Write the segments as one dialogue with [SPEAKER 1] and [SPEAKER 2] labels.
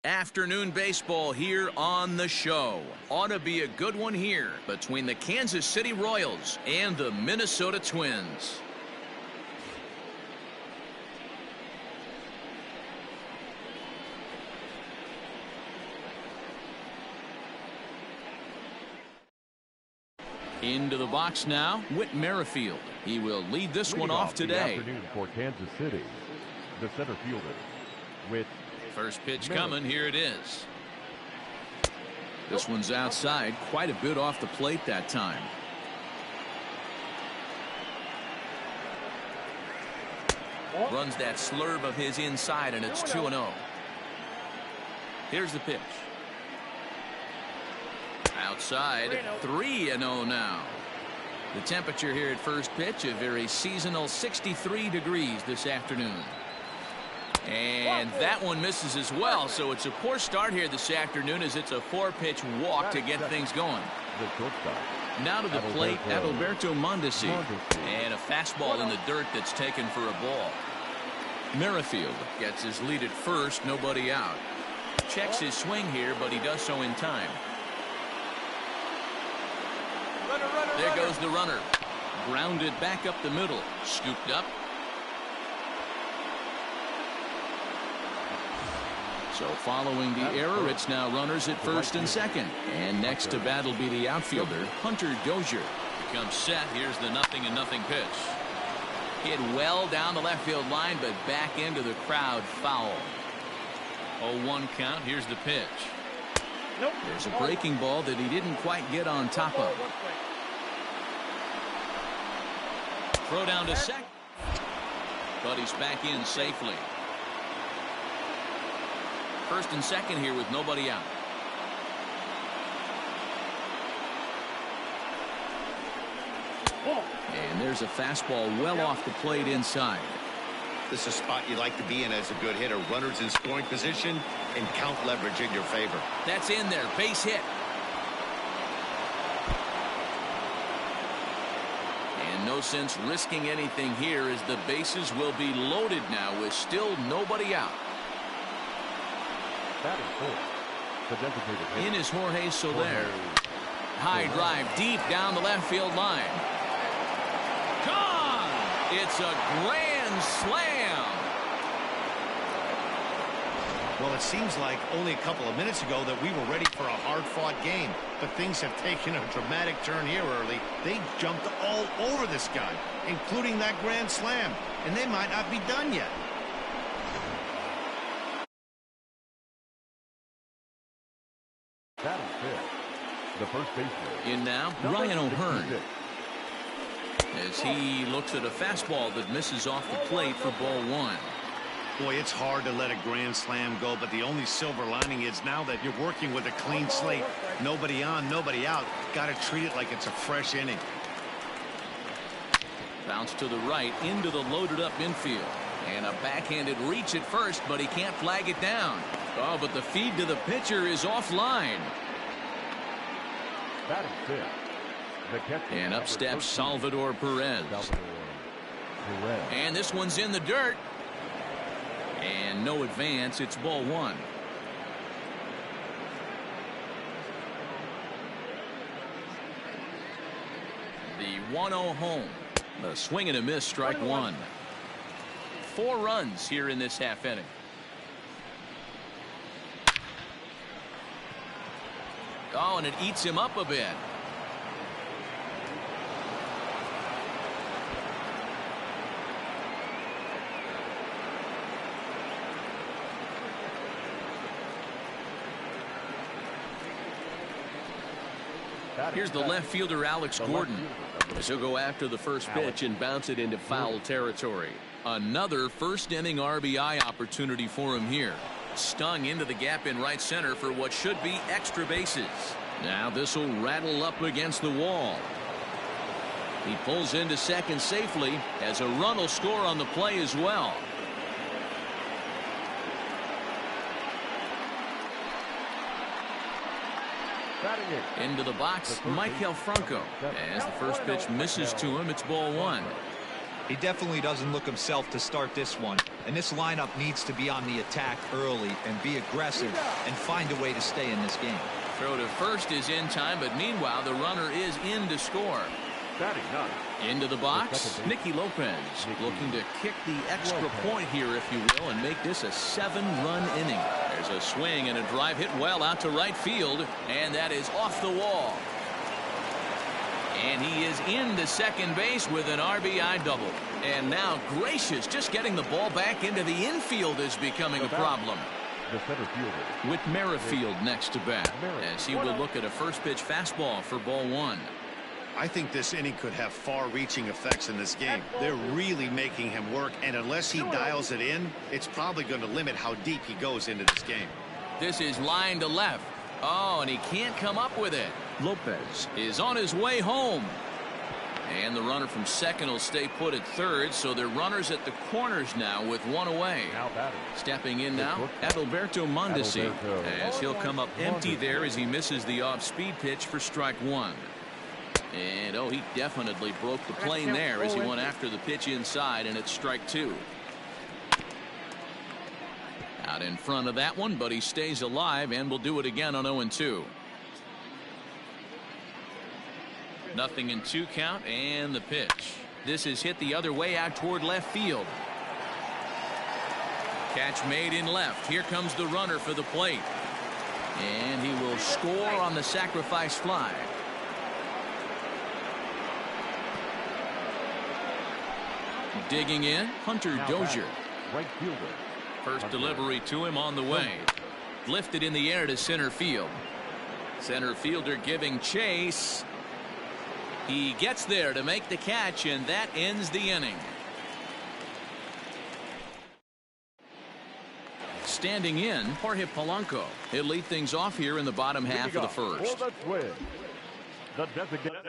[SPEAKER 1] Afternoon baseball here on the show. Ought to be a good one here between the Kansas City Royals and the Minnesota Twins. Into the box now, Whit Merrifield. He will lead this one off today.
[SPEAKER 2] Afternoon for Kansas City, the center fielder, Whit.
[SPEAKER 1] First pitch coming. Here it is. This one's outside, quite a bit off the plate that time. Runs that slurve of his inside, and it's 2-0. Here's the pitch. Outside, 3-0 now. The temperature here at first pitch, a very seasonal 63 degrees this afternoon. And that one misses as well, so it's a poor start here this afternoon as it's a 4-pitch walk to get things going. Now to the plate, Adalberto Mondesi, and a fastball in the dirt that's taken for a ball. Merrifield gets his lead at first, nobody out. Checks his swing here, but he does so in time. There goes the runner. Grounded back up the middle. Scooped up. So following the error, it's now runners at first and second. And next to bat will be the outfielder, Hunter Dozier. Becomes set. Here's the 0-0 pitch. Hit well down the left field line, but back into the crowd foul. 0-1 count. Here's the pitch. There's a breaking ball that he didn't quite get on top of. Throw down to second. But he's back in safely. First and second here with nobody out. And there's a fastball well off the plate inside.
[SPEAKER 3] This is a spot you like to be in as a good hitter. Runners in scoring position and count leverage in your favor.
[SPEAKER 1] That's in there. Base hit. And no sense risking anything here as the bases will be loaded now with still nobody out. In is Jorge Soler. High drive deep down the left field line. Gone! It's a grand slam.
[SPEAKER 3] Well, it seems like only a couple of minutes ago that we were ready for a hard-fought game, but things have taken a dramatic turn here early. They jumped all over this guy, including that grand slam, and they might not be done yet.
[SPEAKER 2] The first baseman.
[SPEAKER 1] In now, Ryan O'Hearn. As he looks at a fastball that misses off the plate for ball one.
[SPEAKER 3] Boy, it's hard to let a grand slam go, but the only silver lining is now that you're working with a clean slate. Nobody on, nobody out. Got to treat it like it's a fresh inning.
[SPEAKER 1] Bounce to the right into the loaded up infield. And a backhanded reach at first, but he can't flag it down. Oh, but the feed to the pitcher is offline. And up steps Salvador Perez. And this one's in the dirt. And no advance. It's ball one. The 1-0 home. A swing and a miss, strike one. 4 runs here in this half inning. Oh, and it eats him up a bit. Here's the left fielder, Alex Gordon. As he'll go after the first pitch and bounce it into foul territory. Another first inning RBI opportunity for him here. Stung into the gap in right center for what should be extra bases. Now this will rattle up against the wall. He pulls into second safely as a run will score on the play as well. Into the box, Michael Franco. As the first pitch misses to him, it's ball one.
[SPEAKER 4] He definitely doesn't look himself to start this one, and this lineup needs to be on the attack early and be aggressive and find a way to stay in this game.
[SPEAKER 1] Throw to first is in time, but meanwhile the runner is in to score. Into the box, Nicky Lopez looking to kick the extra point here, if you will, and make this a 7-run inning. There's a swing and a drive hit well out to right field, and that is off the wall. And he is into second base with an RBI double. And now, gracious, just getting the ball back into the infield is becoming a problem.
[SPEAKER 2] The center fielder.
[SPEAKER 1] With Merrifield next to bat, as he will look at a first pitch fastball for ball 1.
[SPEAKER 3] I think this inning could have far-reaching effects in this game. They're really making him work, and unless he dials it in, it's probably going to limit how deep he goes into this game.
[SPEAKER 1] This is line to left. Oh, and he can't come up with it. Lopez is on his way home. And the runner from second will stay put at third, so they're runners at the corners now with one away. Stepping in now, Adalberto Mondesi, as he'll come up empty there as he misses the off-speed pitch for strike 1. And oh, he definitely broke the plane there as he went after the pitch inside, and it's strike 2. Out in front of that one, but he stays alive and will do it again on 0-2. Nothing in 2 count, and the pitch. This is hit the other way out toward left field. Catch made in left. Here comes the runner for the plate. And he will score on the sacrifice fly. Digging in, Hunter Dozier.
[SPEAKER 2] Right fielder.
[SPEAKER 1] First delivery to him on the way. Lifted in the air to center field. Center fielder giving chase. He gets there to make the catch, and that ends the inning. Standing in, Jorge Polanco. He'll lead things off here in the bottom half of the first.
[SPEAKER 2] For the Twins, the designated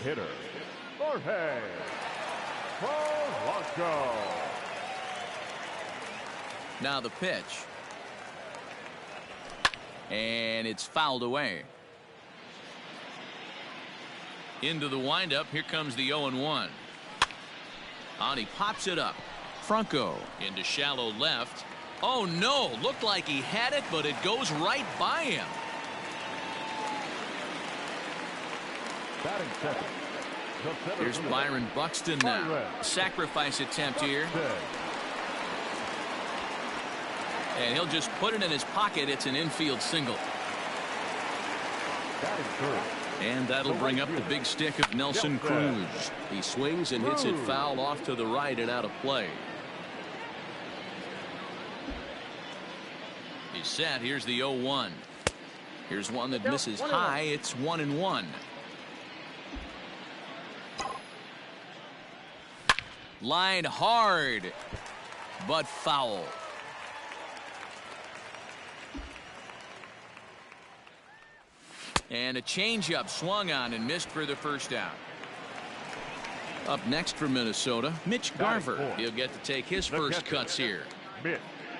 [SPEAKER 2] hitter, Jorge Polanco.
[SPEAKER 1] Now the pitch. And it's fouled away. Into the windup. Here comes the 0-1. On he pops it up. Franco into shallow left. Oh no, looked like he had it, but it goes right by him.
[SPEAKER 2] Batting second.
[SPEAKER 1] Here's Byron Buxton now. Sacrifice attempt here. And he'll just put it in his pocket. It's an infield single. And that'll bring up the big stick of Nelson Cruz. He swings and hits it foul off to the right and out of play. He's set. Here's the 0-1. Here's one that misses high. It's 1-1. Line hard, but foul. And a changeup swung on and missed for the first out. Up next for Minnesota, Mitch Garver. He'll get to take his first cuts here.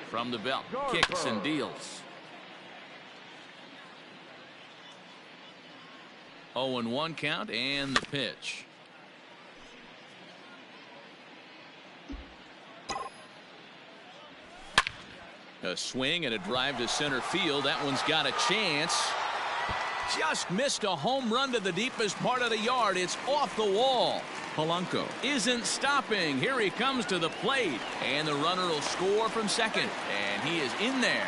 [SPEAKER 1] From the belt, kicks and deals. 0-1 count and the pitch. A swing and a drive to center field. That one's got a chance. Just missed a home run to the deepest part of the yard. It's off the wall. Polanco isn't stopping. Here he comes to the plate. And the runner will score from second. And he is in there.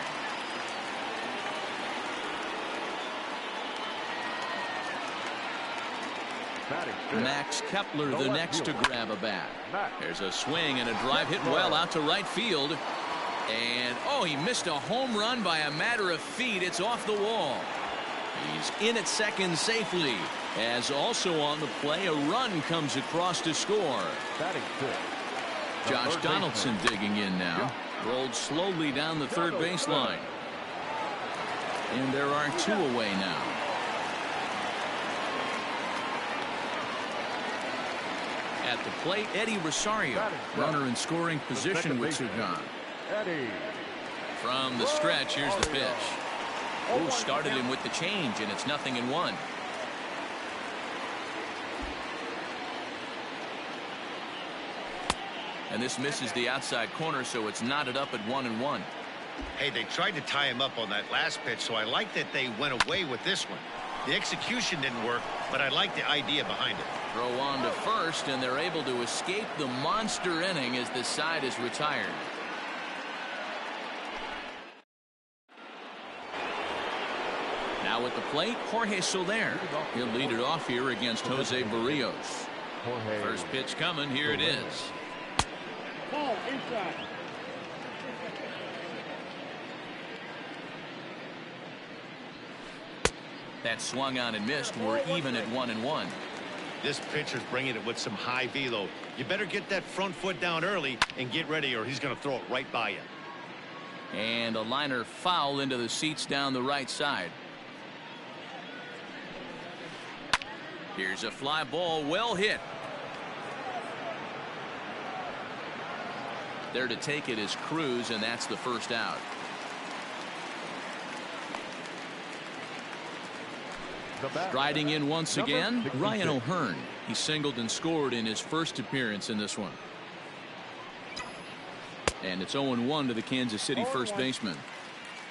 [SPEAKER 1] Max Kepler the next to grab a bat. There's a swing and a drive hit well out to right field. And oh, he missed a home run by a matter of feet. It's off the wall. He's in at second safely, as also on the play a run comes across to score. Josh Donaldson digging in now. Rolled slowly down the third baseline. And there are 2 away now. At the plate, Eddie Rosario. Runner in scoring position with Sugan. From the stretch, here's the pitch. Oh, started him with the change, and it's 0-1. And this misses the outside corner, so it's knotted up at 1-1.
[SPEAKER 3] Hey, they tried to tie him up on that last pitch, so I like that they went away with this one. The execution didn't work, but I like the idea behind it.
[SPEAKER 1] Throw on to first, and they're able to escape the monster inning as the side is retired. Now at the plate, Jorge Soler. He'll lead it off here against Jose Barrios. First pitch coming. Here it is.
[SPEAKER 5] Ball inside.
[SPEAKER 1] That swung on and missed. We're even at 1-1.
[SPEAKER 3] This pitcher's bringing it with some high velo. You better get that front foot down early and get ready, or he's going to throw it right by you.
[SPEAKER 1] And a liner foul into the seats down the right side. Here's a fly ball, well hit. There to take it is Cruz, and that's the first out. Striding in once again, Ryan O'Hearn. He singled and scored in his first appearance in this one. And it's 0-1 to the Kansas City first baseman.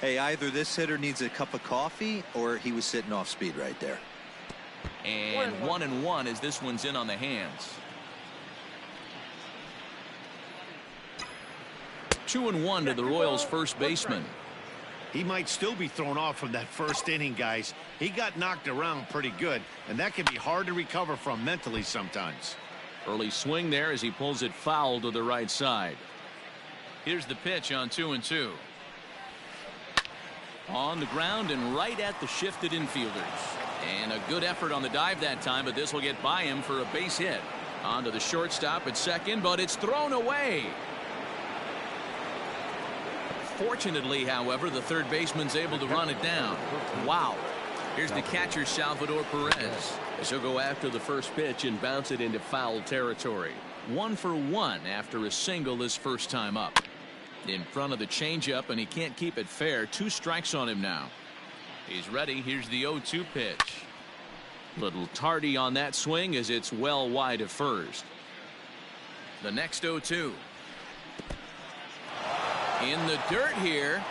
[SPEAKER 4] Hey, either this hitter needs a cup of coffee or he was sitting off speed right there.
[SPEAKER 1] And 1-1 as this one's in on the hands. 2-1 to the Royals first baseman.
[SPEAKER 3] He might still be thrown off from that first inning, guys. He got knocked around pretty good, and that can be hard to recover from mentally sometimes.
[SPEAKER 1] Early swing there as he pulls it foul to the right side. Here's the pitch on 2-2. On the ground and right at the shifted infielders. And a good effort on the dive that time, but this will get by him for a base hit. On to the shortstop at second, but it's thrown away. Fortunately, however, the third baseman's able to run it down. Wow. Here's the catcher, Salvador Perez, as he'll go after the first pitch and bounce it into foul territory. 1 for 1 after a single his first time up. In front of the changeup, and he can't keep it fair. 2 strikes on him now. He's ready. Here's the 0-2 pitch. Little tardy on that swing as it's well wide of first. The next 0-2. In the dirt here.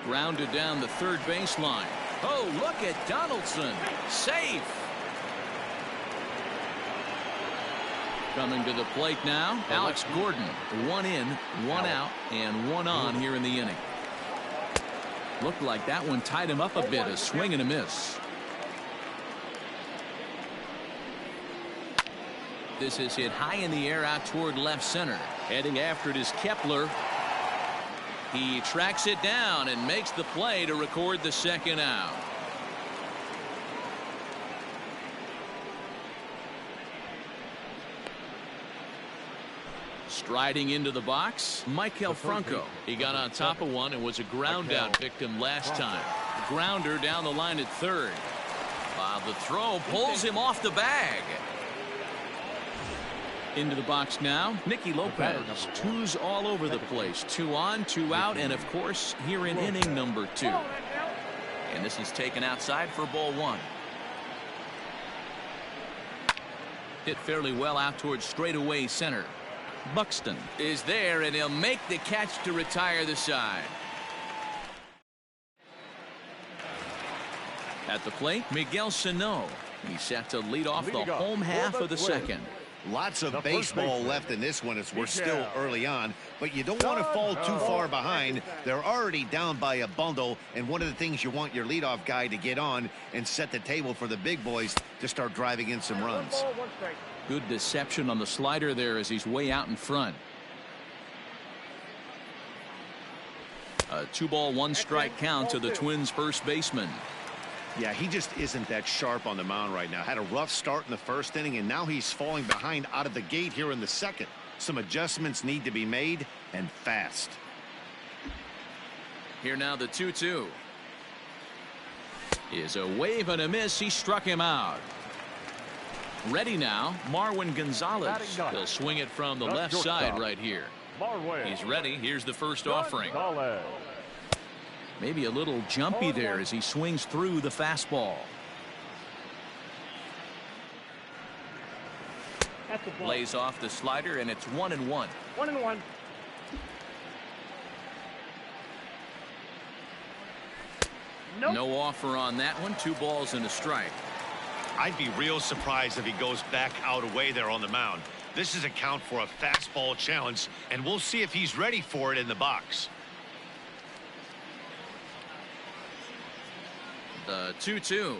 [SPEAKER 1] Grounded down the third baseline. Oh, look at Donaldson. Safe. Coming to the plate now, Alex Gordon. 1 in, 1 out, and 1 on here in the inning. Looked like that one tied him up a bit. A swing and a miss. This is hit high in the air out toward left center. Heading after it is Kepler. He tracks it down and makes the play to record the second out. Striding into the box, Michael Franco. He got on top of one and was a ground out victim last time. Grounder down the line at third. While the throw pulls him off the bag. Into the box now, Nicky Lopez. 2s all over the place. 2 on, 2 out, and of course here in inning number 2. And this is taken outside for ball 1. Hit fairly well out towards straightaway center. Buxton is there, and he'll make the catch to retire the side. At the plate, Miguel Sano. He's set to lead off the home half of the second.
[SPEAKER 3] Lots of baseball left in this one as we're still early on, but you don't want to fall too far behind. They're already down by a bundle, and one of the things you want your leadoff guy to get on and set the table for the big boys to start driving in some runs.
[SPEAKER 1] Good deception on the slider there as he's way out in front. A 2-ball 1-strike count to the Twins first baseman.
[SPEAKER 3] Yeah, he just isn't that sharp on the mound right now. Had a rough start in the first inning, and now he's falling behind out of the gate here in the second. Some adjustments need to be made, and fast.
[SPEAKER 1] Here now the 2-2. Is a wave and a miss. He struck him out. Ready now, Marwin Gonzalez.
[SPEAKER 2] Batting ninth.
[SPEAKER 1] He'll swing it from the
[SPEAKER 2] The
[SPEAKER 1] left
[SPEAKER 2] shortstop.
[SPEAKER 1] side right here.
[SPEAKER 2] Marwin
[SPEAKER 1] He's ready. Here's the first offering.
[SPEAKER 2] Gonzalez.
[SPEAKER 1] Maybe a little jumpy there as he swings through the fastball.
[SPEAKER 5] That's the ball.
[SPEAKER 1] Lays off the slider, and it's 1-1.
[SPEAKER 5] 1-1. Nope.
[SPEAKER 1] No offer on that one. 2 balls and a strike.
[SPEAKER 3] I'd be real surprised if he goes back out away there on the mound. This is a count for a fastball challenge, and we'll see if he's ready for it in the box.
[SPEAKER 1] The 2-2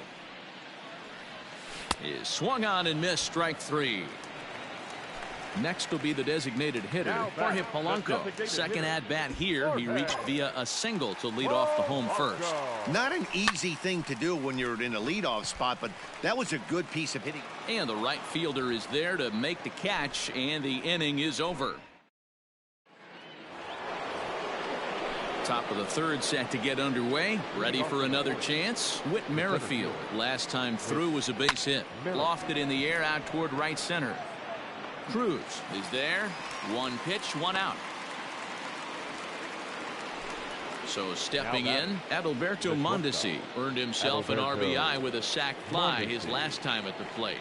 [SPEAKER 1] is swung on and missed. Strike 3. Next will be the designated hitter,
[SPEAKER 2] Now
[SPEAKER 1] Jorge
[SPEAKER 2] back,
[SPEAKER 1] Polanco.
[SPEAKER 2] the designated
[SPEAKER 1] Second
[SPEAKER 2] hitter,
[SPEAKER 1] at bat here. He
[SPEAKER 2] Jorge
[SPEAKER 1] reached via a single to lead off the home first.
[SPEAKER 3] Not an easy thing to do when you're in a leadoff spot, but that was a good piece of hitting.
[SPEAKER 1] And the right fielder is there to make the catch, and the inning is over. Top of the third set to get underway. Ready for another chance. Whit Merrifield. Last time through was a base hit. Lofted in the air out toward right center. Cruz is there. 1 pitch, 1 out. So stepping in, Adalberto Mondesi earned himself an RBI with a sac fly his last time at the plate.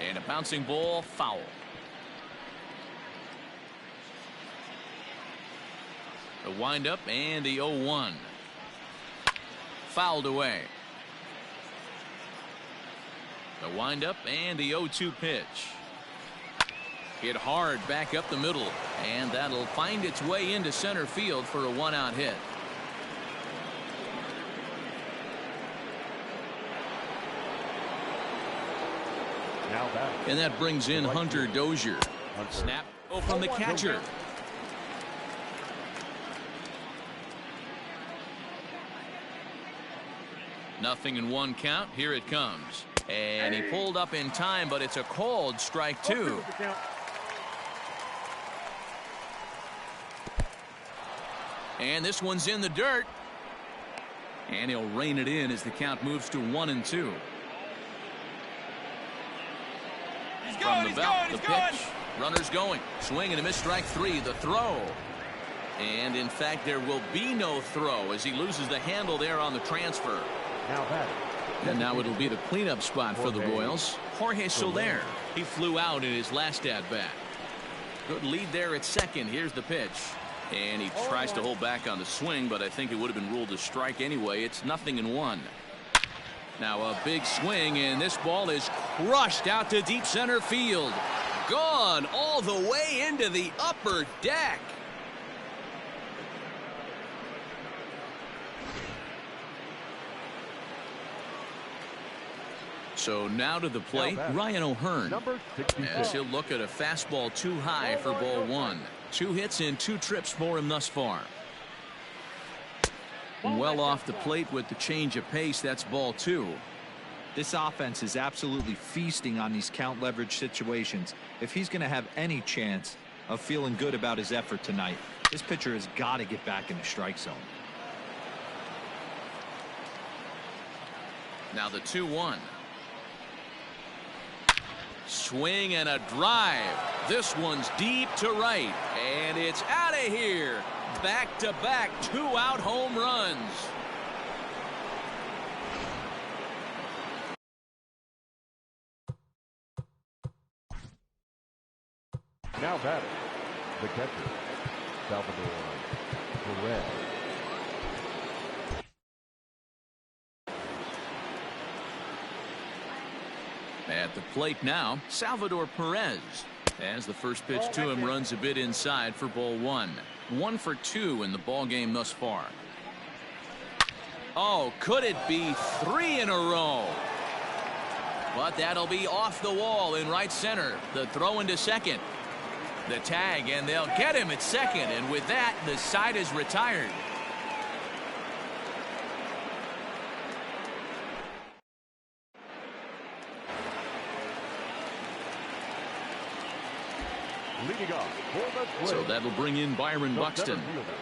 [SPEAKER 1] And a bouncing ball, foul. The windup and the 0-1. Fouled away. The windup and the 0-2 pitch. Hit hard back up the middle, and that'll find its way into center field for a 1-out hit.
[SPEAKER 2] Now batting.
[SPEAKER 1] And that brings in Hunter Dozier. Snap from the catcher. Nothing in 1 count. Here it comes. And he pulled up in time, but it's a called strike 2. And this one's in the dirt. And he'll rein it in as the count moves to 1-2. From the belt, the pitch. Runners going. Swing and a miss. Strike 3. The throw. And in fact, there will be no throw as he loses the handle there on the transfer.
[SPEAKER 2] Now batting.
[SPEAKER 1] And now it'll be the cleanup spot for the Royals. Jorge Soler. He flew out in his last at bat. Good lead there at second. Here's the pitch. And he tries to hold back on the swing, but I think it would have been ruled a strike anyway. It's 0-1. Now a big swing, and this ball is crushed out to deep center field. Gone all the way into the upper deck. So now to the plate, Ryan O'Hearn,
[SPEAKER 2] Number 64.
[SPEAKER 1] as he'll look at a fastball too high for ball 1. 2 hits and 2 trips for him thus far. Well off the plate with the change of pace. That's ball 2.
[SPEAKER 4] This offense is absolutely feasting on these count leverage situations. If he's going to have any chance of feeling good about his effort tonight, this pitcher has got to get back in the strike zone.
[SPEAKER 1] Now the 2-1. Swing and a drive. This one's deep to right, and it's out of here. Back-to-back 2-out home runs.
[SPEAKER 2] Now batting. The catcher, Salvador Perez.
[SPEAKER 1] At the plate now, Salvador Perez. As the first pitch to him runs a bit inside for ball 1. 1 for 2 in the ball game thus far. Oh, could it be 3 in a row? But that'll be off the wall in right center. The throw into second. The tag, and they'll get him at second. And with that, the side is retired.
[SPEAKER 2] Leading off for the
[SPEAKER 1] So
[SPEAKER 2] Twins,
[SPEAKER 1] that'll bring in Byron
[SPEAKER 2] the
[SPEAKER 1] Buxton.
[SPEAKER 2] center fielder,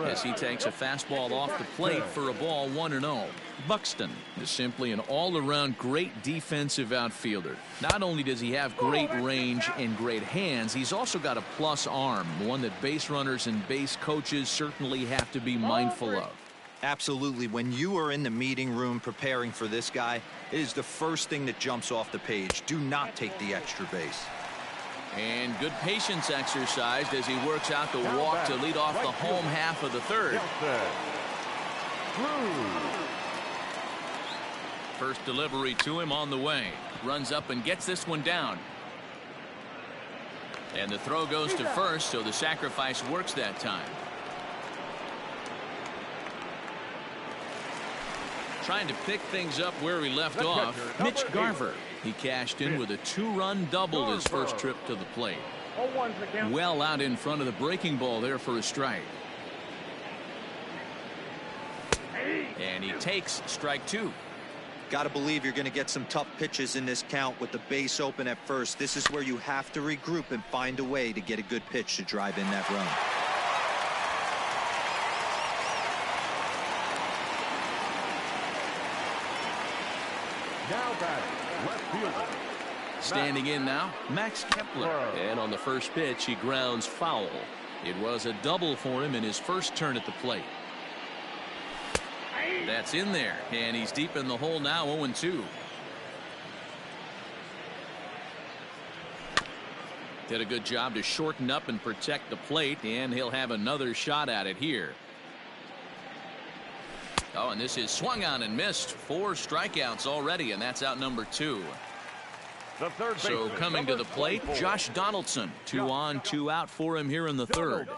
[SPEAKER 1] as he takes a fastball off the plate for a ball 1-0. Buxton is simply an all-around great defensive outfielder. Not only does he have great range and great hands, he's also got a plus arm, one that base runners and base coaches certainly have to be mindful of.
[SPEAKER 4] Absolutely. When you are in the meeting room preparing for this guy, it is the first thing that jumps off the page. Do not take the extra base.
[SPEAKER 1] And good patience exercised as he works out the walk to lead off the home half of the third. First delivery to him on the way. Runs up and gets this one down. And the throw goes to first, so the sacrifice works that time. Trying to pick things up where he left off, Mitch Garver. He cashed in with a 2-run double his first trip to the plate. Well out in front of the breaking ball there for a strike. And he takes strike 2.
[SPEAKER 4] Got to believe you're going to get some tough pitches in this count with the base open at first. This is where you have to regroup and find a way to get a good pitch to drive in that run.
[SPEAKER 2] Now batting, left fielder.
[SPEAKER 1] Standing in now, Max Kepler. And on the first pitch, he grounds foul. It was a double for him in his first turn at the plate. That's in there, and he's deep in the hole now, 0-2. Did a good job to shorten up and protect the plate, and he'll have another shot at it here. Oh, and this is swung on and missed. 4 strikeouts already, and that's out number 2. So coming to the plate, Josh Donaldson. 2 on, 2 out for him here in the third.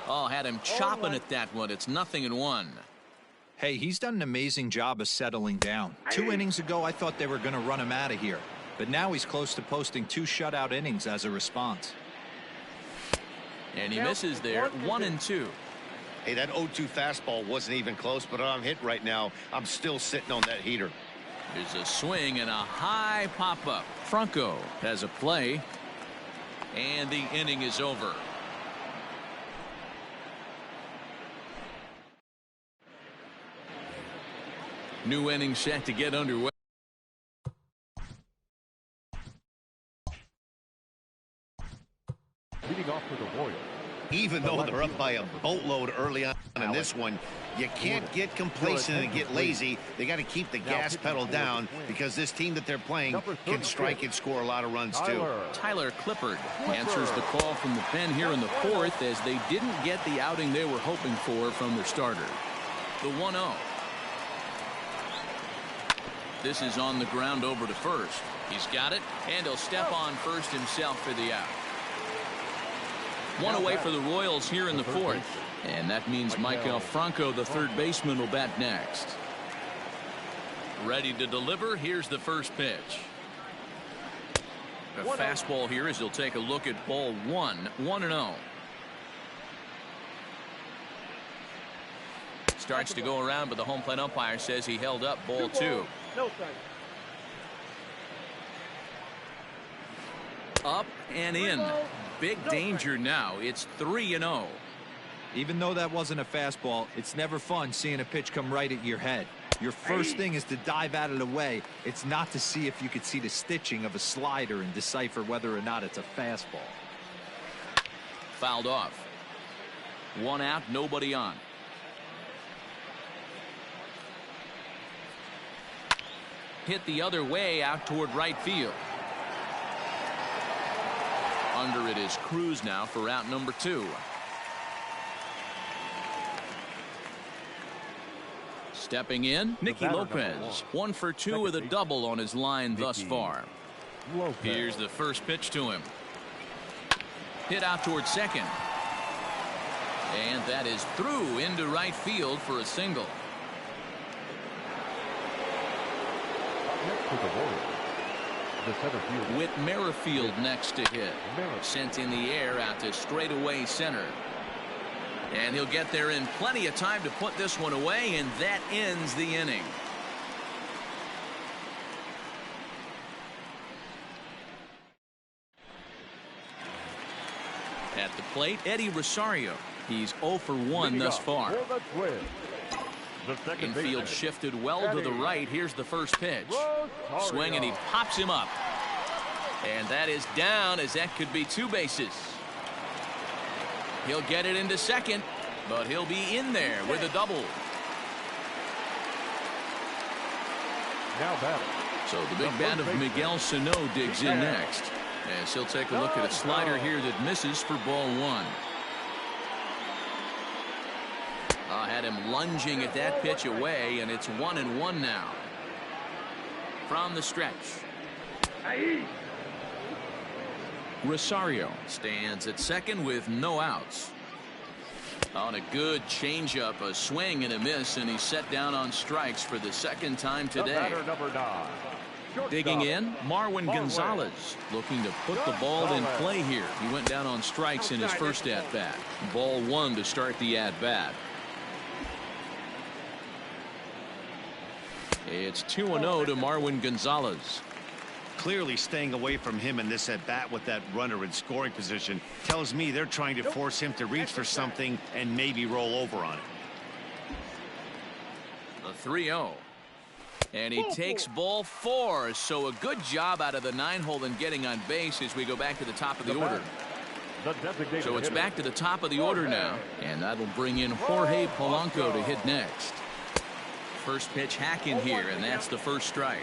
[SPEAKER 1] Oh, had him chopping at that one. It's 0-1.
[SPEAKER 4] Hey, he's done an amazing job of settling down. 2 innings ago, I thought they were going to run him out of here. But now he's close to posting 2 shutout innings as a response.
[SPEAKER 1] And he misses there, 1-2.
[SPEAKER 3] Hey, that 0-2 fastball wasn't even close, but I'm hit right now. I'm still sitting on that heater.
[SPEAKER 1] There's a swing and a high pop-up. Franco has a play, and the inning is over. New inning set to get underway.
[SPEAKER 2] Leading off for the Royals.
[SPEAKER 3] Even though they're up by a boatload early on in this one, you can't get complacent and get lazy. They got to keep the gas pedal down because this team that they're playing can strike and score a lot of runs too.
[SPEAKER 1] Tyler Clippard answers the call from the pen here in the fourth as they didn't get the outing they were hoping for from their starter. The 1-0. This is on the ground over to first. He's got it, and he'll step on first himself for the out. 1 away for the Royals here in the fourth. And that means Michael Franco, the third baseman, will bat next. Ready to deliver. Here's the first pitch. A fastball here as he'll take a look at ball 1. 1-0. Starts to go around, but the home plate umpire says he held up ball 2.
[SPEAKER 5] No strike.
[SPEAKER 1] Up and in. Big danger now. It's 3-0.
[SPEAKER 4] Even though that wasn't a fastball, it's never fun seeing a pitch come right at your head. Your first thing is to dive out of the way. It's not to see if you could see the stitching of a slider and decipher whether or not it's a fastball.
[SPEAKER 1] Fouled off. 1 out, nobody on. Hit the other way out toward right field. Under it is Cruz now for out number 2. Stepping in, Nicky Lopez. 1 for 2 with a double on his line thus far. Here's the first pitch to him. Hit out towards second. And that is through into right field for a single.
[SPEAKER 2] For the Royals, the center fielder.
[SPEAKER 1] Whit Merrifield next to hit. Sent in the air out to straightaway center. And he'll get there in plenty of time to put this one away, and that ends the inning. At the plate, Eddie Rosario. He's 0 for 1 thus far.
[SPEAKER 2] For the Twins, the second
[SPEAKER 1] Infield
[SPEAKER 2] baseman,
[SPEAKER 1] shifted well to the right. Here's the first pitch.
[SPEAKER 2] Rosario.
[SPEAKER 1] Swing, and he pops him up. And that is down, as that could be 2 bases. He'll get it into second, but he'll be in there with a double.
[SPEAKER 2] Now batting.
[SPEAKER 1] So the big bat of Miguel Sano digs in next, as he'll take a look at a slider here that misses for ball 1. Had him lunging at that pitch away, and it's 1-1 now. From the stretch, Rosario stands at second with no outs. On a good changeup, a swing and a miss, and he's set down on strikes for the second time
[SPEAKER 2] The
[SPEAKER 1] today.
[SPEAKER 2] batter, number 9.
[SPEAKER 1] Digging in, Marwin Gonzalez, looking to put the ball in play here. He went down on strikes in his first at-bat. Ball 1 to start the at-bat. It's 2-0 to Marwin Gonzalez.
[SPEAKER 3] Clearly staying away from him in this at-bat with that runner in scoring position tells me they're trying to force him to reach for something and maybe roll over on it.
[SPEAKER 1] The 3-0. And he takes ball 4. So a good job out of the 9-hole in getting on base as we go back to the top of the order. So it's back to the top of the order now. And that'll bring in Jorge Polanco to hit next. First pitch hack in here, and that's the first strike.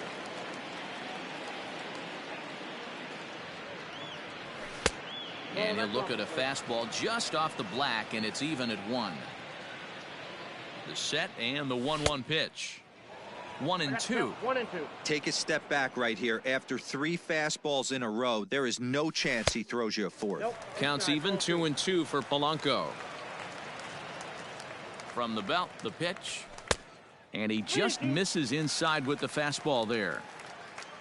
[SPEAKER 1] And he'll look at a fastball just off the black, and it's even at 1. The set and the 1-1 pitch. 1-2.
[SPEAKER 4] Take a step back right here. After 3 fastballs in a row, there is no chance he throws you a 4th.
[SPEAKER 1] Counts even, 2-2 for Polanco. From the belt, the pitch. And he just misses inside with the fastball there.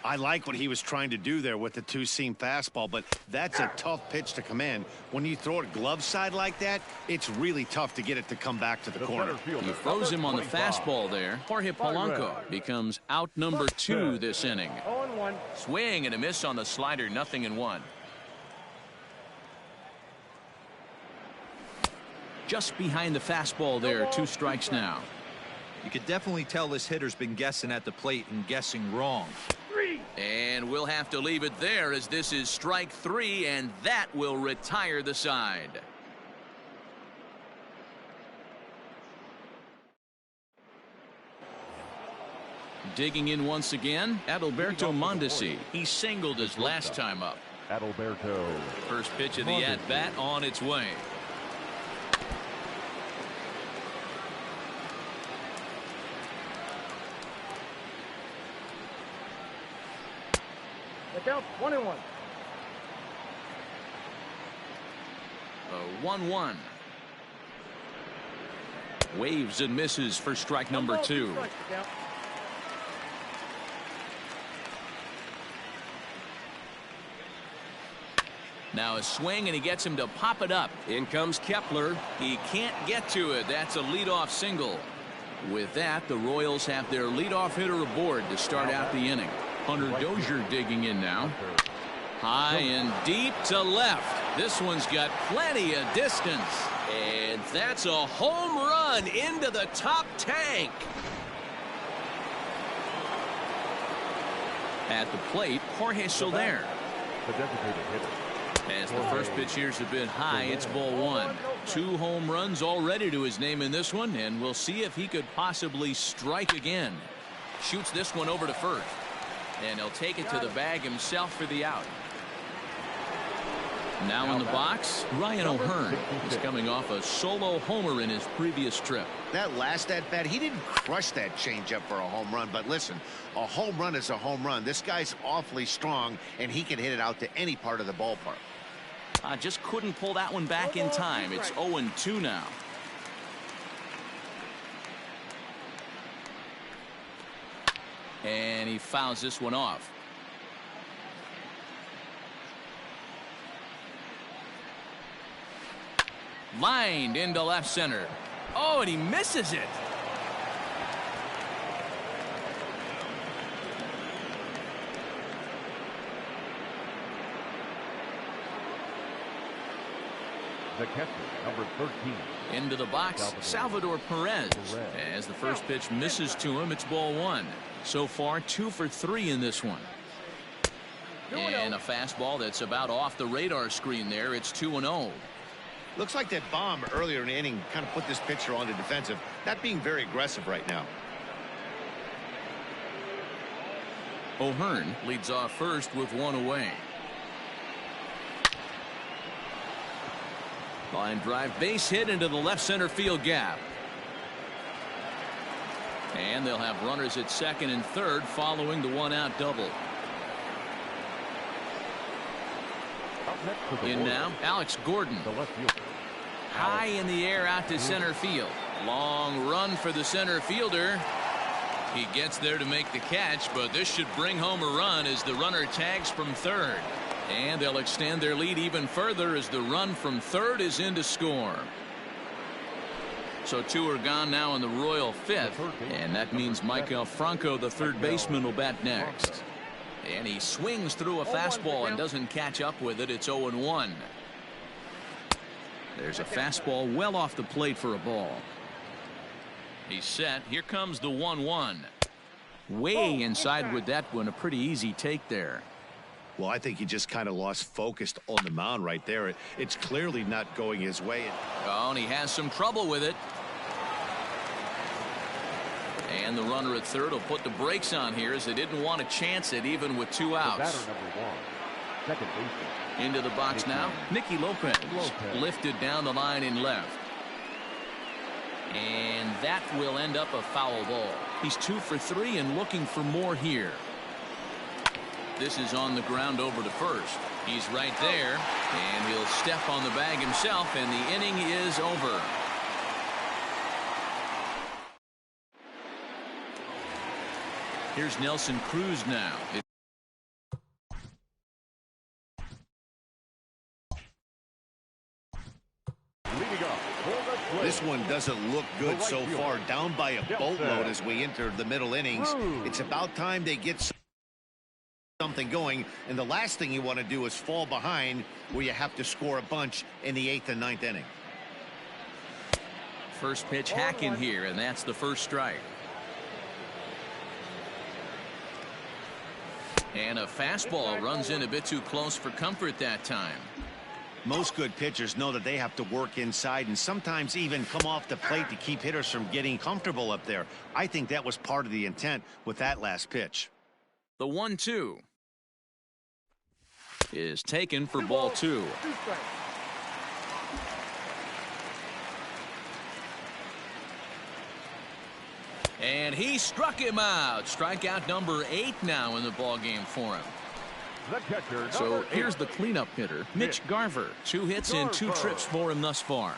[SPEAKER 3] I like what he was trying to do there with the 2-seam fastball, but that's a tough pitch to command. When you throw it glove side like that, it's really tough to get it to come back to the corner.
[SPEAKER 1] He froze him on the fastball there. Jorge Polanco becomes out number 2 this inning.
[SPEAKER 5] 0-1.
[SPEAKER 1] Swing and a miss on the slider, 0-1. Just behind the fastball there, 2 strikes now.
[SPEAKER 4] You could definitely tell this hitter's been guessing at the plate and guessing wrong.
[SPEAKER 1] And we'll have to leave it there, as this is strike 3, and that will retire the side. Digging in once again, Adalberto Mondesi. He singled his last time up.
[SPEAKER 2] Adalberto.
[SPEAKER 1] First pitch of the at-bat on its way.
[SPEAKER 5] Look out, 1-1.
[SPEAKER 1] 1-1. Waves and misses for strike number 2. Now a swing, and he gets him to pop it up. In comes Kepler. He can't get to it. That's a leadoff single. With that, the Royals have their leadoff hitter aboard to start out the inning. Hunter Dozier digging in now. High and deep to left. This one's got plenty of distance. And that's a home run into the top tank. At the plate, Jorge Soler.
[SPEAKER 2] The designated hitter.
[SPEAKER 1] As the first pitch here's a bit high, it's ball 1. 2 home runs already to his name in this one, and we'll see if he could possibly strike again. Shoots this one over to first. And he'll take it to the bag himself for the out. Now in the box, Ryan O'Hearn is coming off a solo homer in his previous trip.
[SPEAKER 3] That last at-bat, he didn't crush that changeup for a home run, but listen, a home run is a home run. This guy's awfully strong, and he can hit it out to any part of the ballpark.
[SPEAKER 1] Just couldn't pull that one back in time. It's 0-2 now. And he fouls this one off. Lined into left center. Oh, and he misses it.
[SPEAKER 2] The catcher, number 13.
[SPEAKER 1] Into the box, Salvador Perez. As the first pitch misses to him, it's ball one. So far, 2 for 3 in this one. And a fastball that's about off the radar screen there. It's 2-0.
[SPEAKER 3] Looks like that bomb earlier in the inning kind of put this pitcher on the defensive. Not being very aggressive right now.
[SPEAKER 1] O'Hearn leads off first with 1 away. Line drive, base hit into the left center field gap. And they'll have runners at second and third following the 1-out double. In now, Alex Gordon.
[SPEAKER 2] The left fielder.
[SPEAKER 1] High in the air out to center field. Long run for the center fielder. He gets there to make the catch, but this should bring home a run as the runner tags from third. And they'll extend their lead even further as the run from third is in to score. So 2 are gone now in the Royal fifth, and that means Michael Franco, the third baseman, will bat next. And he swings through a fastball and doesn't catch up with it. It's 0-1. There's a fastball well off the plate for a ball. He's set. Here comes the 1-1. Way inside with that one. A pretty easy take there.
[SPEAKER 3] Well, I think he just kind of lost focus on the mound right there. It's clearly not going his way.
[SPEAKER 1] Oh, and he has some trouble with it. And the runner at third will put the brakes on here as they didn't want to chance it even with 2 outs.
[SPEAKER 2] The batter, number 1. Second baseman.
[SPEAKER 1] Into the box now, Nicky Lopez. Lifted down the line in left. And that will end up a foul ball. He's 2 for 3 and looking for more here. This is on the ground over to first. He's right there, and he'll step on the bag himself, and the inning is over. Here's Nelson Cruz now.
[SPEAKER 3] This one doesn't look good so far. Down by a boatload as we enter the middle innings. It's about time they get something going, and the last thing you want to do is fall behind where you have to score a bunch in the 8th and 9th inning.
[SPEAKER 1] First pitch hacking here, and that's the first strike. And a fastball runs in a bit too close for comfort that time.
[SPEAKER 3] Most good pitchers know that they have to work inside and sometimes even come off the plate to keep hitters from getting comfortable up there. I think that was part of the intent with that last pitch.
[SPEAKER 1] The 1-2 is taken for ball 2. And he struck him out. Strikeout number 8 now in the ball game for him.
[SPEAKER 2] The catcher,
[SPEAKER 1] so here's the cleanup hitter, Mitch Garver. 2 hits and 2 trips for him thus far.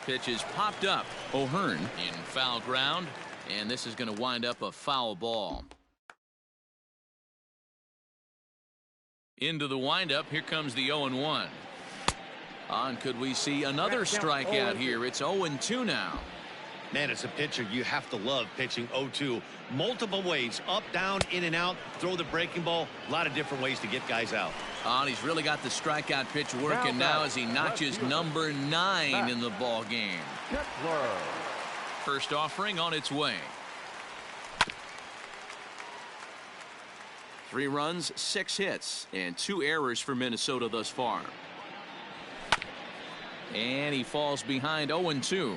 [SPEAKER 1] Pitch is popped up. O'Hearn in foul ground, and this is going to wind up a foul ball. Into the windup. Here comes the 0-1. On, could we see another strikeout here? It's 0-2 now.
[SPEAKER 3] Man, as a pitcher, you have to love pitching 0-2. Multiple ways, up, down, in and out, throw the breaking ball. A lot of different ways to get guys out.
[SPEAKER 1] And he's really got the strikeout pitch working now as he notches number 9 in the ball game. First offering on its way. 3 runs, 6 hits, and 2 errors for Minnesota thus far. And he falls behind 0-2.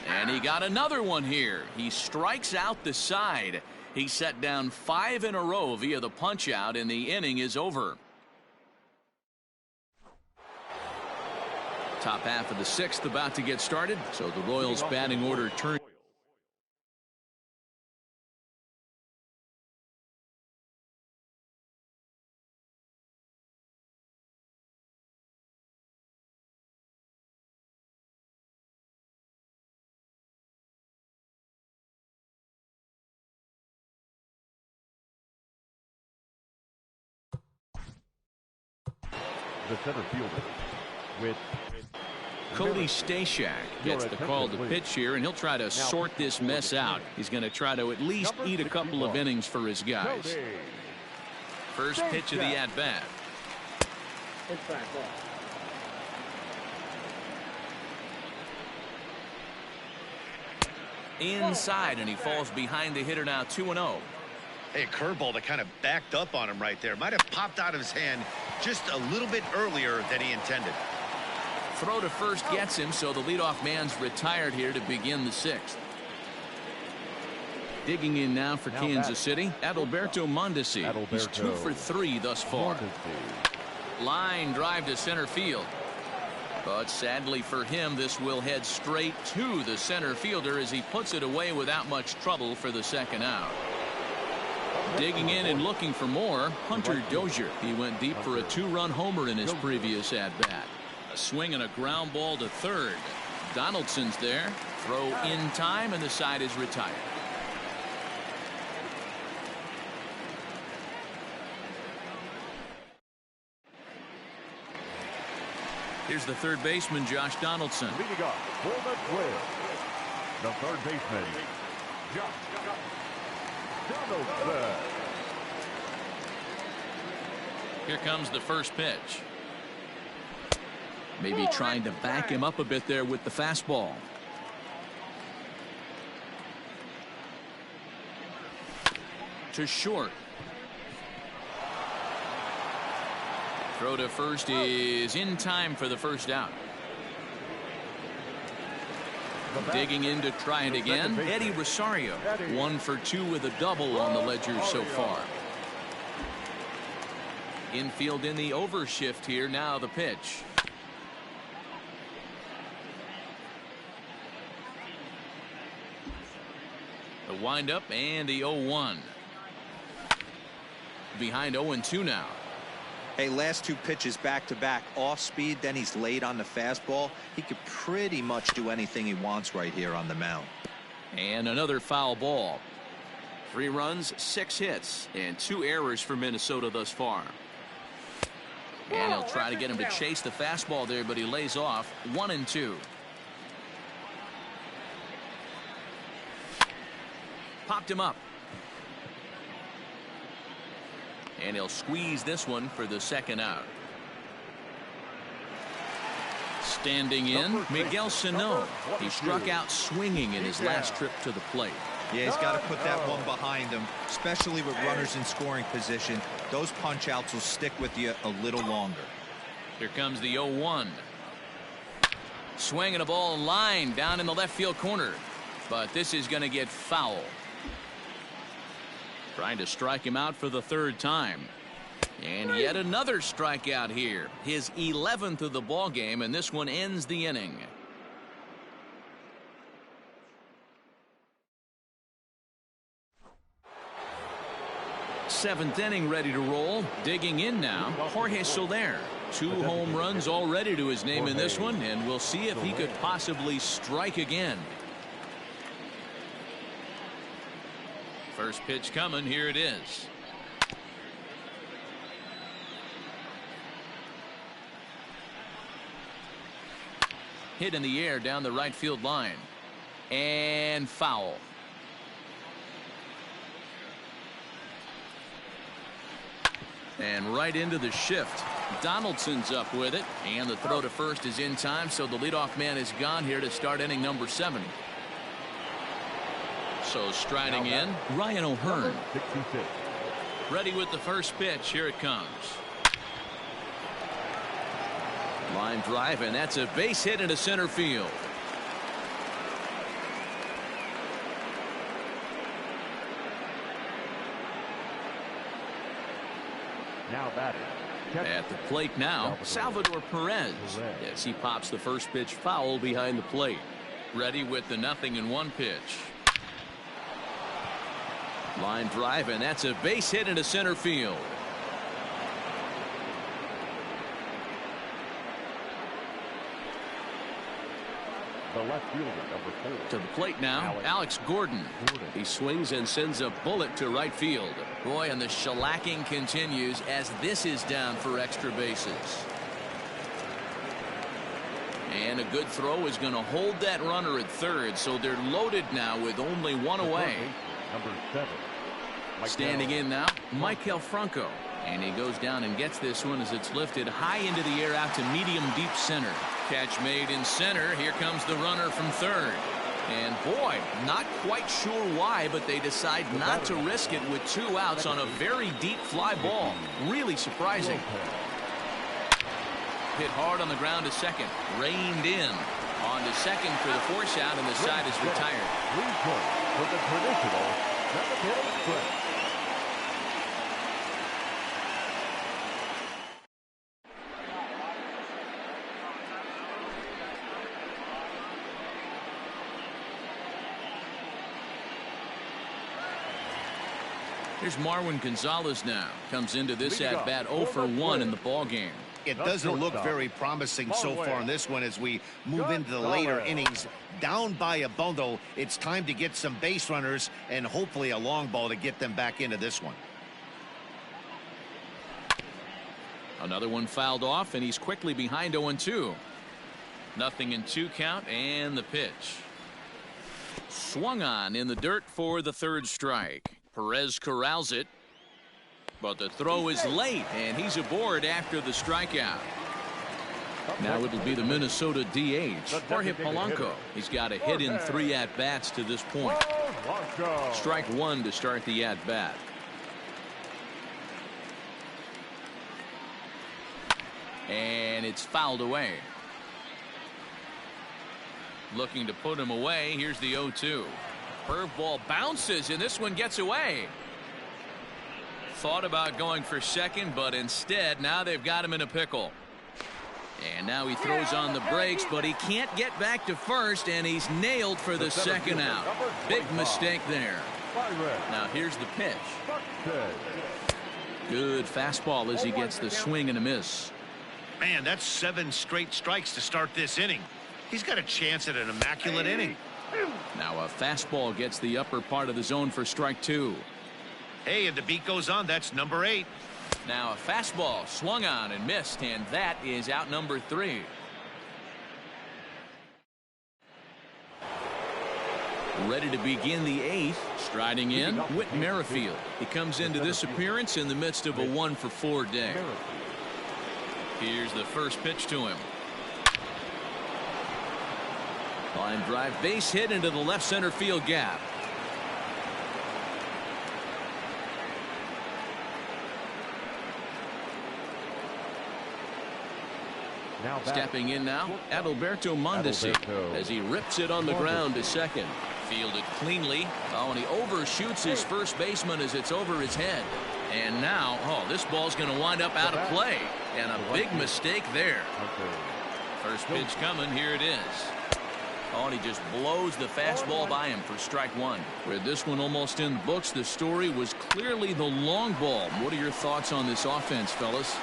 [SPEAKER 1] And he got another one here. He strikes out the side. He set down 5 in a row via the punch out, and the inning is over. Top half of the 6th about to get started, so the Royals batting order turns.
[SPEAKER 2] The center fielder with
[SPEAKER 1] Cody Stashak gets the call to pitch here, and he'll try to sort this mess out. He's going to try to at least eat a couple of innings for his guys. First pitch of the at-bat. Inside, and he falls behind the hitter now, 2-0.
[SPEAKER 3] Hey, a curveball that kind of backed up on him right there. Might have popped out of his hand just a little bit earlier than he intended.
[SPEAKER 1] Throw to first gets him, so the leadoff man's retired here to begin the sixth. Digging in now for Kansas City, Adalberto Mondesi. He's 2 for 3 thus far. Line drive to center field. But sadly for him, this will head straight to the center fielder as he puts it away without much trouble for the second out. Digging in and looking for more, Hunter Dozier. He went deep for a 2-run homer in his previous at-bat. A swing and a ground ball to third. Donaldson's there. Throw in time, and the side is retired. Here's the third baseman, Josh Donaldson.
[SPEAKER 2] Leading up for the Twins, the third baseman, Josh Donaldson.
[SPEAKER 1] Here comes the first pitch. Maybe trying to back him up a bit there with the fastball. To short. Throw to first is in time for the first out. Digging in to try it again, Eddie Rosario. 1 for 2 with a double on the ledger so far. Infield in the overshift here. Now the pitch. The windup and the 0-1. Behind 0-2 now.
[SPEAKER 4] Hey, last 2 pitches back-to-back off speed, then he's late on the fastball. He could pretty much do anything he wants right here on the mound.
[SPEAKER 1] And another foul ball. 3 runs, 6 hits, and 2 errors for Minnesota thus far. And he'll try to get him to chase the fastball there, but he lays off. 1-2. Popped him up. And he'll squeeze this one for the second out. Standing in, Miguel Sano. He struck out swinging in his last trip to the plate.
[SPEAKER 4] Yeah, he's got to put that one behind him, especially with runners in scoring position. Those punch outs will stick with you a little longer.
[SPEAKER 1] Here comes the 0-1. Swinging a ball in line down in the left field corner. But this is going to get foul. Trying to strike him out for the 3rd time. And yet another strikeout here. His 11th of the ball game, and this one ends the inning. Seventh inning ready to roll. Digging in now, Jorge Soler. 2 home runs already to his name in this one, and we'll see if he could possibly strike again. First pitch coming. Here it is. Hit in the air down the right field line. And foul. And right into the shift. Donaldson's up with it. And the throw to first is in time, so the leadoff man is gone here to start inning number 7. So striding in, Ryan O'Hearn. Ready with the first pitch. Here it comes. Line drive, and that's a base hit into center field.
[SPEAKER 2] Now batting.
[SPEAKER 1] At the plate now, Salvador Perez. Yes, he pops the first pitch foul behind the plate. Ready with the 0-1 pitch. Line drive, and that's a base hit into center field.
[SPEAKER 2] The left fielder, number 4.
[SPEAKER 1] To the plate now, Alex Gordon. He swings and sends a bullet to right field. Boy, and the shellacking continues as this is down for extra bases. And a good throw is going to hold that runner at third, so they're loaded now with only one away.
[SPEAKER 2] Number 7.
[SPEAKER 1] Standing in now, Michael Franco. And he goes down and gets this one as it's lifted high into the air out to medium deep center. Catch made in center. Here comes the runner from third. And boy, not quite sure why, but they decide not to risk it with 2 outs on a very deep fly ball. Really surprising. Hit hard on the ground to second. Reined in. On to second for the force out, and the side is retired.
[SPEAKER 2] 3 points for the traditional 7-hitter sprint.
[SPEAKER 1] Here's Marwin Gonzalez now. Comes into this at-bat 0 for 1 in the ball game.
[SPEAKER 3] It doesn't look very promising so far in this one as we move into the later innings. Down by a bundle, it's time to get some base runners and hopefully a long ball to get them back into this one.
[SPEAKER 1] Another one fouled off, and he's quickly behind 0-2. Nothing in 2 count, and the pitch. Swung on in the dirt for the 3rd strike. Perez corrals it, but the throw is late, and he's aboard after the strikeout. Now it'll be the Minnesota DH, Jorge Polanco. He's got a hit in 3 at-bats to this point. Strike 1 to start the at-bat. And it's fouled away. Looking to put him away. Here's the 0-2. Curveball bounces, and this one gets away. Thought about going for second, but instead now they've got him in a pickle. And now he throws on the brakes, but he can't get back to first, and he's nailed for the second out. Big mistake there. Now here's the pitch. Good fastball as he gets the swing and a miss.
[SPEAKER 3] Man, that's 7 straight strikes to start this inning. He's got a chance at an immaculate inning.
[SPEAKER 1] Now a fastball gets the upper part of the zone for strike 2.
[SPEAKER 3] Hey, and the beat goes on. That's number 8.
[SPEAKER 1] Now a fastball swung on and missed, and that is out number 3. Ready to begin the 8th. Striding in, Whit Merrifield. He comes into this appearance in the midst of a 1 for 4 day. Here's the first pitch to him. Line drive base hit into the left center field gap. Stepping in now, Adalberto Mondesi as he rips it on the ground to second. Fielded cleanly. Oh, and he overshoots his first baseman as it's over his head. And now, this ball's going to wind up out of play. And a big mistake there. First pitch coming. Here it is. Oh, and he just blows the fastball by him for strike 1. With this one almost in the books, the story was clearly the long ball. What are your thoughts on this offense, fellas?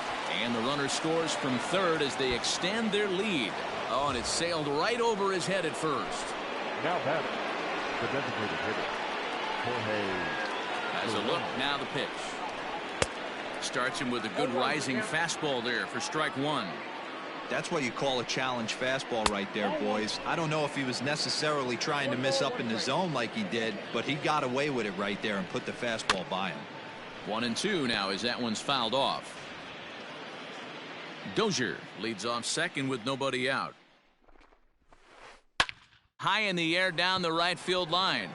[SPEAKER 1] And the runner scores from third as they extend their lead. Oh, and it sailed right over his head at first.
[SPEAKER 2] Now batting, the designated hitter, Jorge.
[SPEAKER 1] As a look, now the pitch. Starts him with a good rising fastball there for strike 1.
[SPEAKER 4] That's what you call a challenge fastball right there, boys. I don't know if he was necessarily trying to miss up in the zone like he did, but he got away with it right there and put the fastball by him. 1-2 now as that one's fouled off. Dozier leads off second with nobody out. High in the air down the right field line.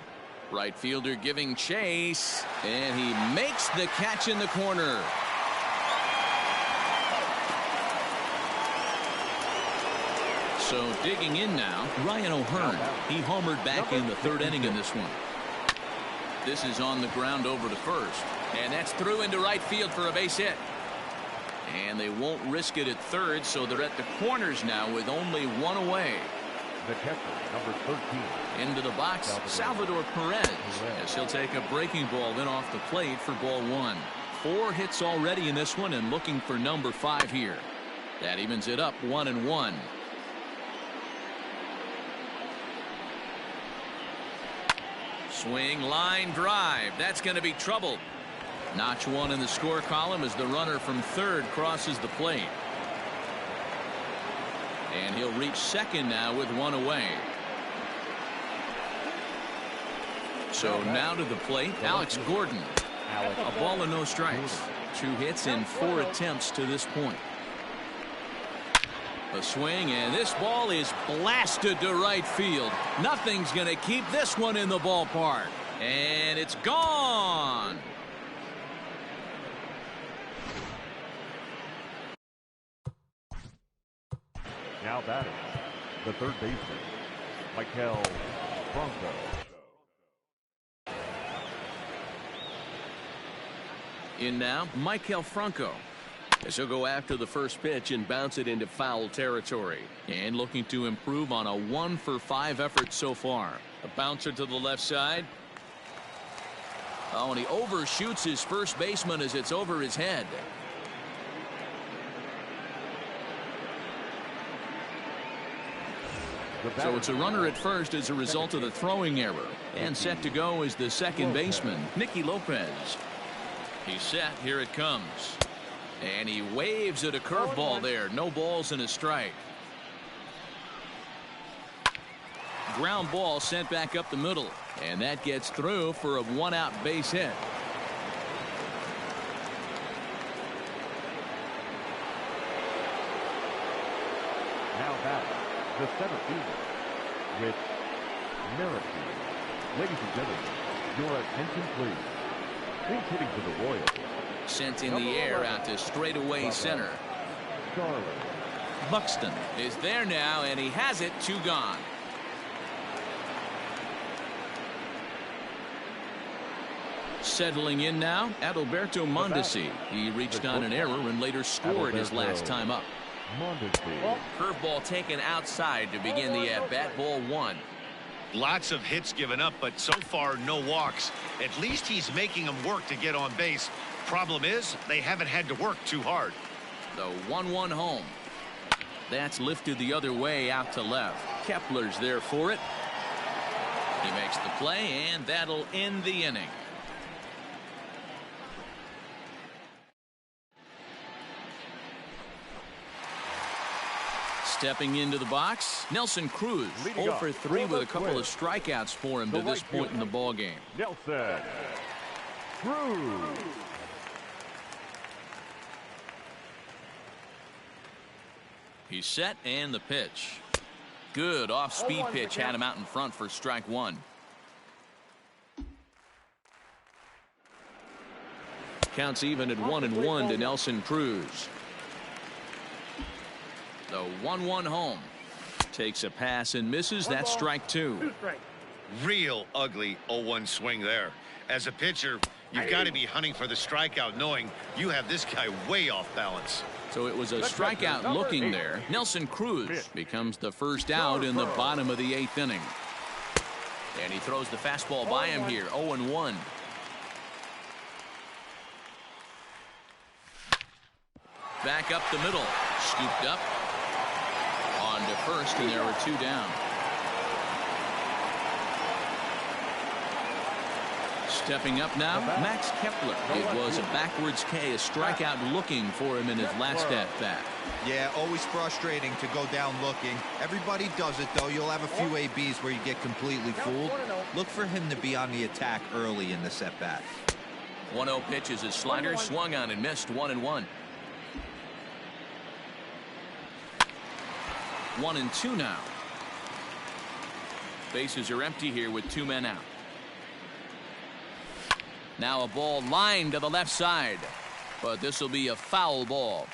[SPEAKER 4] Right fielder giving chase, and he makes the catch in the corner. So digging in now, Ryan O'Hearn. He homered back in the 3rd inning in this one. This is on the ground over to first, and that's through into right field for a base hit. And they won't risk it at third, so they're at the corners now with only 1 away.
[SPEAKER 2] The catcher, number 13.
[SPEAKER 1] Into the box, Salvador Perez, as he'll take a breaking ball in off the plate for ball 1. 4 hits already in this one and looking for number 5 here. That evens it up 1-1. Swing, line drive. That's going to be trouble. Notch 1 in the score column as the runner from third crosses the plate. And he'll reach second now with one away. So now to the plate, Alex Gordon. A ball and no strikes. 2 hits in 4 attempts to this point. A swing, and this ball is blasted to right field. Nothing's going to keep this one in the ballpark. And it's gone.
[SPEAKER 2] Now batting, the third baseman, Michael Franco.
[SPEAKER 6] In now, Michael Franco. As he'll go after the first pitch and bounce it into foul territory.
[SPEAKER 1] And looking to improve on a 1-for-5 effort so far. A bouncer to the left side. Oh, and he overshoots his first baseman as it's over his head. So it's a runner at first as a result of the throwing error. And set to go is the second baseman, Nicky Lopez. He's set. Here it comes. And he waves at a curveball there. No balls and a strike. Ground ball sent back up the middle. And that gets through for a 1-out base hit.
[SPEAKER 2] Now batting, the center fielder with Merrifield. Ladies and gentlemen, your attention please. He's hitting to the Royals.
[SPEAKER 1] Sent in the air out to straightaway center.
[SPEAKER 2] Charlie.
[SPEAKER 1] Buxton is there now, and he has it. 2 gone. Settling in now, Adalberto Mondesi. He reached on an error and later scored his last time up. Curveball taken outside to begin the at-bat. Ball 1.
[SPEAKER 3] Lots of hits given up, but so far no walks. At least he's making them work to get on base. Problem is, they haven't had to work too hard.
[SPEAKER 1] The 1-1 home. That's lifted the other way out to left. Kepler's there for it. He makes the play, and that'll end the inning. Stepping into the box, Nelson Cruz. 0 for 3 with a couple of strikeouts for him to this point in the ball game.
[SPEAKER 2] Nelson Cruz.
[SPEAKER 1] He's set, and the pitch. Good off-speed pitch had him out in front for strike 1. Counts even at 1-1 to Nelson Cruz. The 1-1 home. Takes a pass and misses. That's strike 2.
[SPEAKER 3] Real ugly 0-1 swing there. As a pitcher, you've got to be hunting for the strikeout, knowing you have this guy way off balance.
[SPEAKER 1] So it was a strikeout looking there. Nelson Cruz becomes the first out in the bottom of the 8th inning. And he throws the fastball by him here. 0-1. Back up the middle. Scooped up. On to first, and there were 2 down. Stepping up now, Max Kepler. It was a backwards K, a strikeout looking for him in his last at-bat.
[SPEAKER 4] Yeah, always frustrating to go down looking. Everybody does it, though. You'll have a few ABs where you get completely fooled. Look for him to be on the attack early in this at-bat.
[SPEAKER 1] 1-0 pitch is a slider, swung on and missed. 1-1. 1-2 now. Bases are empty here with 2 men out. Now a ball lined to the left side, but this will be a foul ball.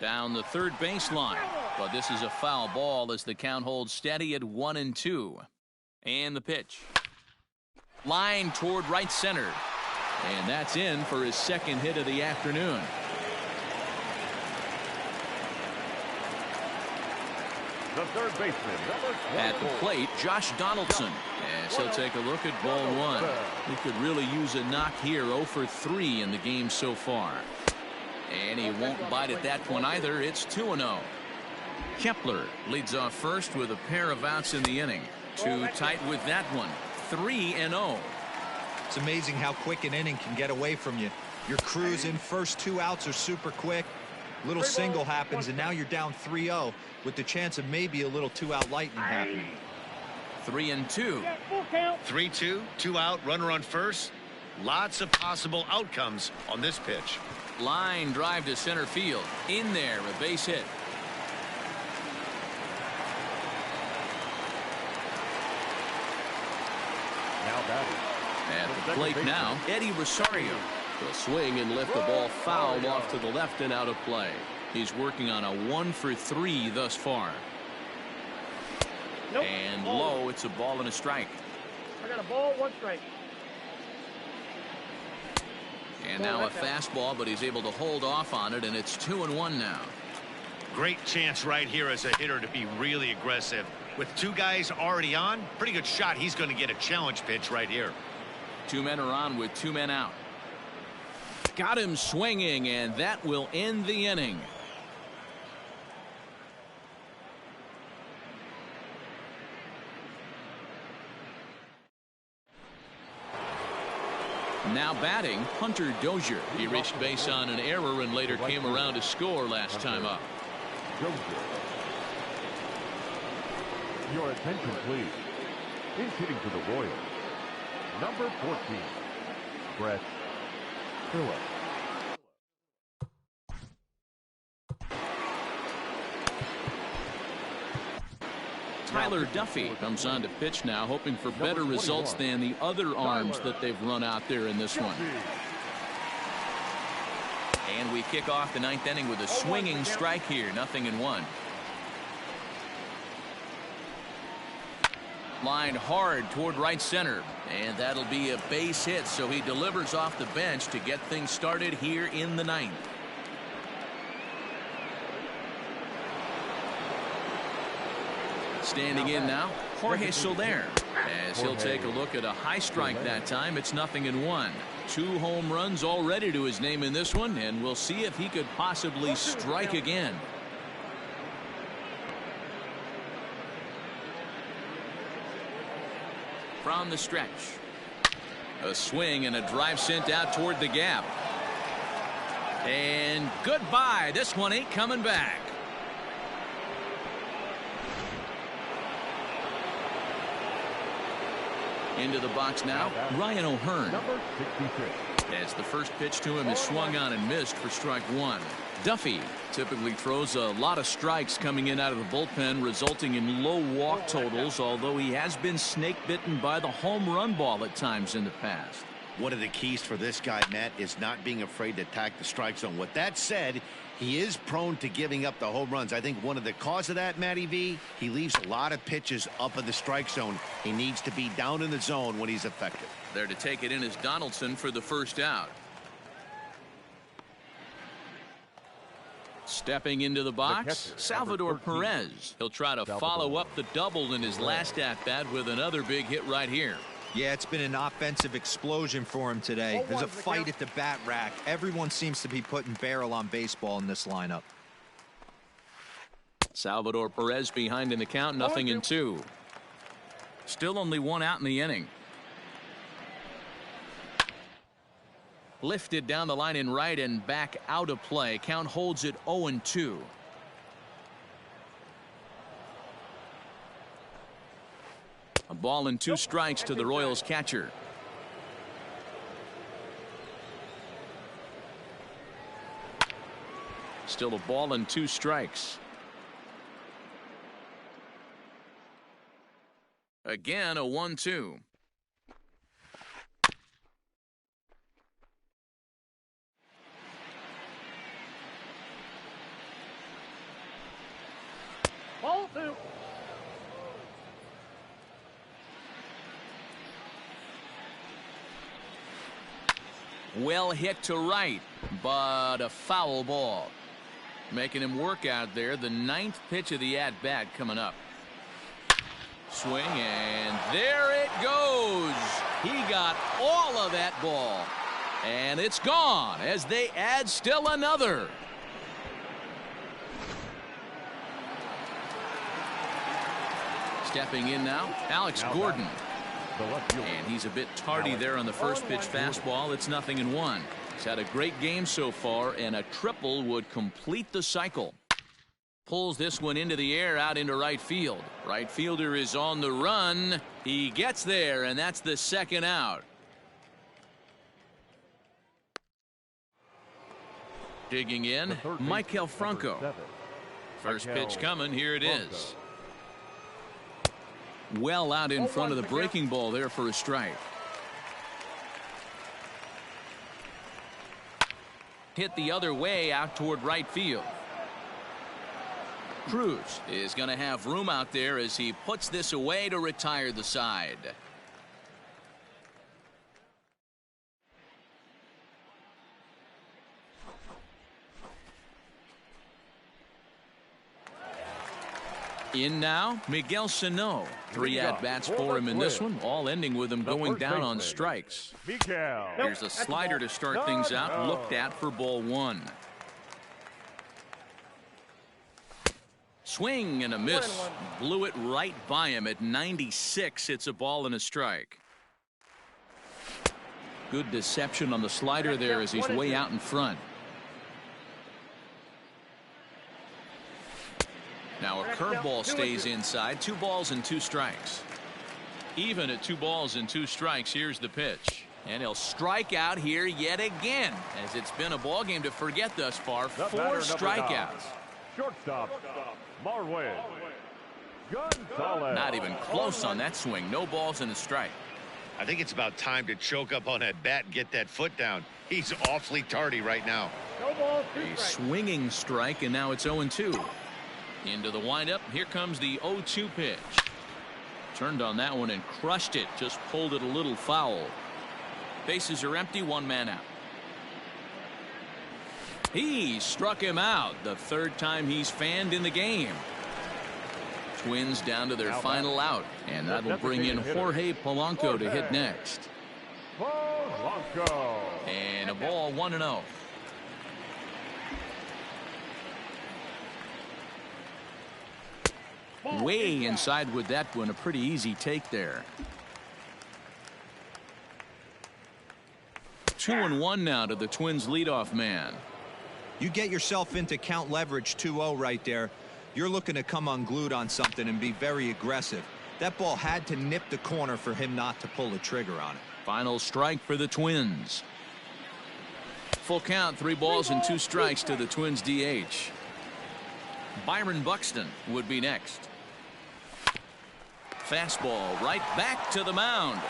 [SPEAKER 1] Down the third baseline, but this is a foul ball as the count holds steady at 1-2. And the pitch. Line toward right center. And that's in for his second hit of the afternoon.
[SPEAKER 2] The third baseman,
[SPEAKER 1] at the plate, Josh Donaldson. As he'll take a look at ball 1. He could really use a knock here. 0 for 3 in the game so far. And he won't bite at that one either. It's 2-0. Kepler leads off first with a pair of outs in the inning. Too tight with that one. 3-0.
[SPEAKER 4] It's amazing how quick an inning can get away from you. You're cruising. First 2 outs are super quick. Little single happens, and now you're down 3-0 with the chance of maybe a little 2-out lightning happening.
[SPEAKER 1] 3-2.
[SPEAKER 3] 3-2, 2 out, runner on first. Lots of possible outcomes on this pitch.
[SPEAKER 1] Line drive to center field. In there, a base hit.
[SPEAKER 2] Now batting.
[SPEAKER 1] At the plate now, Eddie Rosario.
[SPEAKER 6] He'll swing and lift the ball foul off to the left and out of play.
[SPEAKER 1] He's working on a 1-for-3 thus far.
[SPEAKER 5] Nope.
[SPEAKER 1] And low, it's a ball and a strike.
[SPEAKER 5] I got a ball, 1 strike.
[SPEAKER 1] And now a fastball, but he's able to hold off on it, and it's 2-1 now.
[SPEAKER 3] Great chance right here as a hitter to be really aggressive. With 2 guys already on, pretty good shot. He's going to get a challenge pitch right here.
[SPEAKER 1] 2 men are on with 2 men out. Got him swinging, and that will end the inning. Now batting, Hunter Dozier. He reached base on an error and later came around to score last time up.
[SPEAKER 2] Your attention, please. He's hitting for the Royals. Number 14, Brett Phillips.
[SPEAKER 1] Tyler Duffy comes on to pitch now, hoping for better results than the other arms that they've run out there in this one. And we kick off the 9th inning with a swinging strike here, 0-1. Line hard toward right center, and that'll be a base hit, so he delivers off the bench to get things started here in the 9th. Standing in now, Jorge Soler, as he'll take a look at a high strike that time. It's 0-1. 2 home runs already to his name in this one, and we'll see if he could possibly strike again. From the stretch, a swing and a drive sent out toward the gap. And goodbye. This one ain't coming back. Into the box now, Ryan O'Hearn.
[SPEAKER 2] Number 66.
[SPEAKER 1] As the first pitch to him is swung on and missed for strike 1. Duffy typically throws a lot of strikes coming in out of the bullpen, resulting in low walk totals, although he has been snake bitten by the home run ball at times in the past.
[SPEAKER 3] One of the keys for this guy, Matt, is not being afraid to attack the strike zone. With that said, he is prone to giving up the home runs. I think one of the cause of that, Matty V, he leaves a lot of pitches up in the strike zone. He needs to be down in the zone when he's effective.
[SPEAKER 1] There to take it in is Donaldson for the first out. Stepping into the box, Salvador Perez. He'll try to follow up the double in his last at-bat with another big hit right here.
[SPEAKER 4] Yeah, it's been an offensive explosion for him today. There's a fight at the bat rack. Everyone seems to be putting barrel on baseball in this lineup.
[SPEAKER 1] Salvador Perez behind in the count, 0-2. Still only 1 out in the inning. Lifted down the line in right and back out of play. Count holds it 0-2. A ball and 2 strikes to the Royals catcher. Still a ball and 2 strikes. Again a 1-2.
[SPEAKER 5] Ball 2.
[SPEAKER 1] Well hit to right, but a foul ball. Making him work out there. The 9th pitch of the at-bat coming up. Swing, and there it goes. He got all of that ball. And it's gone as they add still another. Stepping in now, Alex Gordon. And he's a bit tardy there on the first pitch fastball. It's 0-1. He's had a great game so far, and a triple would complete the cycle. Pulls this one into the air out into right field. Right fielder is on the run. He gets there, and that's the second out. Digging in, Michael Franco. First pitch coming. Here it is. Well out in front of the breaking ball there for a strike. Hit the other way out toward right field. Cruz is going to have room out there as he puts this away to retire the side. In now, Miguel Sano. 3 at-bats for him in this one, all ending with him going down on strikes. Here's a slider to start things out, looked at for ball 1. Swing and a miss. Blew it right by him at 96. It's a ball and a strike. Good deception on the slider there as he's way out in front. Now a curveball stays inside. 2 balls and 2 strikes. Even at 2 balls and 2 strikes, here's the pitch. And he'll strike out here yet again, as it's been a ball game to forget thus far. 4 strikeouts.
[SPEAKER 2] Shortstop, Marwin Gonzalez.
[SPEAKER 1] Not even close on that swing. No balls and a strike.
[SPEAKER 3] I think it's about time to choke up on that bat and get that foot down. He's awfully tardy right now.
[SPEAKER 5] No balls, 2
[SPEAKER 1] A
[SPEAKER 5] strikes.
[SPEAKER 1] swinging strike, and now it's 0-2. Into the windup. Here comes the 0-2 pitch. Turned on that one and crushed it. Just pulled it a little foul. Bases are empty. 1 man out. He struck him out. The 3rd time he's fanned in the game. Twins down to their final out, and that'll bring in Jorge Polanco to hit next.
[SPEAKER 2] Polanco.
[SPEAKER 1] And a ball, 1-0. Way inside with that one. A pretty easy take there. 2-1 now to the Twins leadoff man.
[SPEAKER 4] You get yourself into count leverage 2-0 right there. You're looking to come unglued on something and be very aggressive. That ball had to nip the corner for him not to pull the trigger on it.
[SPEAKER 1] Final strike for the Twins. Full count, 3 balls and 2 strikes to the Twins DH. Byron Buxton would be next. Fastball right back to the mound.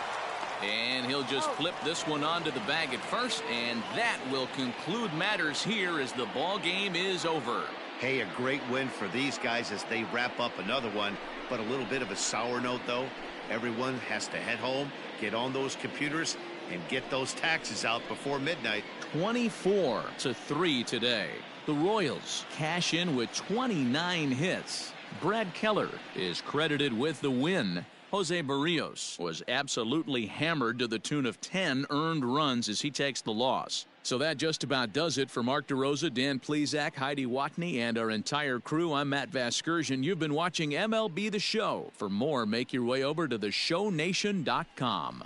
[SPEAKER 1] And he'll just flip this one onto the bag at first, and that will conclude matters here as the ball game is over.
[SPEAKER 3] Hey, a great win for these guys as they wrap up another one, but a little bit of a sour note, though. Everyone has to head home, get on those computers, and get those taxes out before midnight.
[SPEAKER 1] 24-3 today. The Royals cash in with 29 hits. Brad Keller is credited with the win. Jose Barrios was absolutely hammered to the tune of 10 earned runs as he takes the loss. So that just about does it for Mark DeRosa, Dan Plesac, Heidi Watney, and our entire crew. I'm Matt Vasgersian. You've been watching MLB The Show. For more, make your way over to theshownation.com.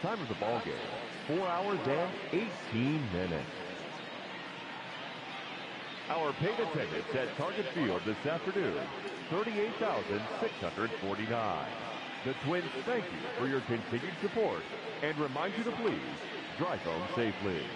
[SPEAKER 2] Time of the ball game, 4 hours and 18 minutes. Our paid attendance at Target Field this afternoon, 38,649. The Twins thank you for your continued support and remind you to please drive home safely.